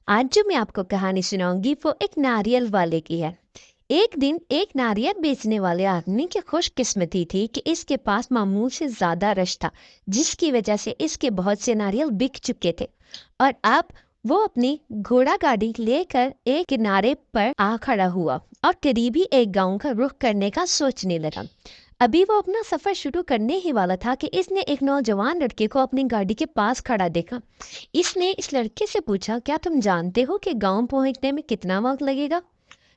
आज जो मैं आपको कहानी सुनाऊंगी वो एक नारियल वाले की है। एक दिन एक नारियल बेचने वाले आदमी की खुशकिस्मती थी कि इसके पास मामूल से ज्यादा रश था, जिसकी वजह से इसके बहुत से नारियल बिक चुके थे। और अब वो अपनी घोड़ा गाड़ी लेकर एक किनारे पर आ खड़ा हुआ और करीबी एक गांव का रुख करने का सोचने लगा। अभी वो अपना सफर शुरू करने ही वाला था कि इसने एक नौजवान लड़के को अपनी गाड़ी के पास खड़ा देखा। इसने इस लड़के से पूछा, क्या तुम जानते हो कि गांव पहुंचने में कितना वक्त लगेगा?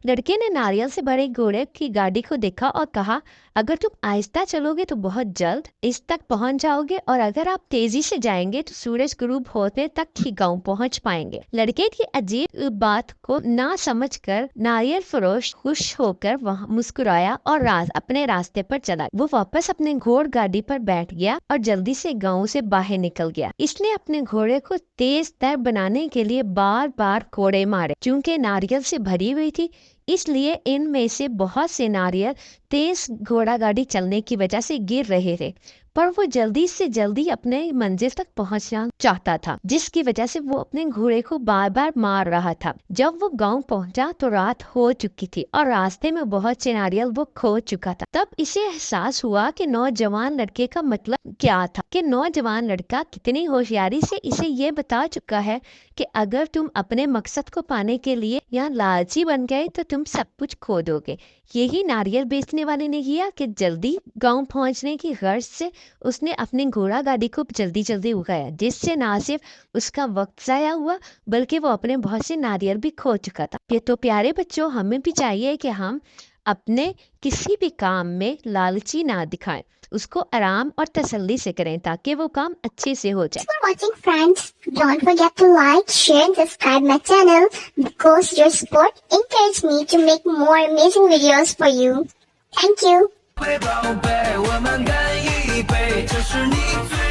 लड़के ने नारियल से भरे घोड़े की गाड़ी को देखा और कहा, अगर तुम आहिस्ता चलोगे तो बहुत जल्द इस तक पहुंच जाओगे, और अगर आप तेजी से जाएंगे तो सूरज गुरूब होने तक ही गांव पहुंच पाएंगे। लड़के की अजीब बात को ना समझकर नारियल फरोश खुश होकर वहां मुस्कुराया और अपने रास्ते पर चला। वो वापस अपने घोड़ गाड़ी पर बैठ गया और जल्दी से गांव से बाहर निकल गया। इसने अपने घोड़े को तेज तर बनाने के लिए बार बार कोड़े मारे। चूंकि नारियल से भरी हुई थी, इसलिए इनमें से बहुत से नारियल तेज घोड़ा गाड़ी चलने की वजह से गिर रहे थे, पर वो जल्दी से जल्दी अपने मंजिल तक पहुंचना चाहता था, जिसकी वजह से वो अपने घोड़े को बार बार मार रहा था। जब वो गांव पहुंचा तो रात हो चुकी थी और रास्ते में बहुत से नारियल वो खो चुका था। तब इसे एहसास हुआ कि नौजवान लड़के का मतलब क्या था, कि नौजवान लड़का कितनी होशियारी से इसे ये बता चुका है कि अगर तुम अपने मकसद को पाने के लिए यहाँ लालची बन गए तो तुम सब कुछ खो दोगे। यही नारियल बेचने वाले ने किया कि जल्दी गांव पहुंचने की गर्ज से उसने अपनी घोड़ा गाड़ी को जल्दी जल्दी उगाया, जिससे ना सिर्फ उसका वक्त जाया हुआ बल्कि वो अपने बहुत से नारियल भी खो चुका था। ये तो प्यारे बच्चों, हमें भी चाहिए कि हम अपने किसी भी काम में लालची ना दिखाएं, उसको आराम और तसल्ली से करें ताकि वो काम अच्छे से हो जाए। Thanks for watching, friends. Don't forget to like, share, and subscribe my channel because your support encourages me to make more amazing videos for you. Thank you. 宝贝，我们干一杯，这是你最